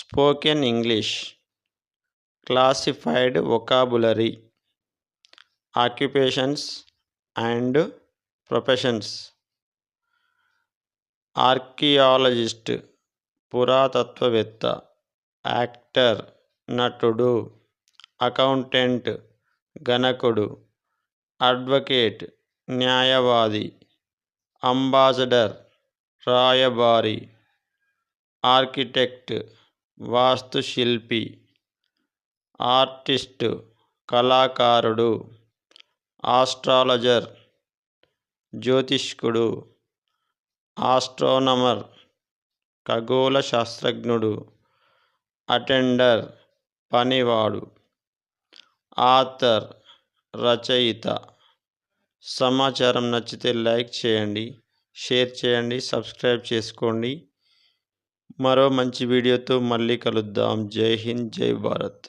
Spoken English, classified vocabulary, occupations and professions, archaeologist పురాతత్వవేత్త, actor నటుడు, accountant గణకుడు, advocate న్యాయవాది, అంబాసడర్ రాయబారి, ఆర్కిటెక్ట్ వాస్తుశిల్పి, ఆర్టిస్ట్ కళాకారుడు, ఆస్ట్రాలజర్ జ్యోతిష్కుడు, ఆస్ట్రోనమర్ ఖగోళ శాస్త్రజ్ఞుడు, అటెండర్ పనివాడు, ఆథర్ రచయిత. సమాచారం నచ్చితే లైక్ చేయండి, షేర్ చేయండి, సబ్స్క్రైబ్ చేసుకోండి. మరో మంచి వీడియోతో మళ్ళీ కలుద్దాం. జై హింద్, జై భారత్.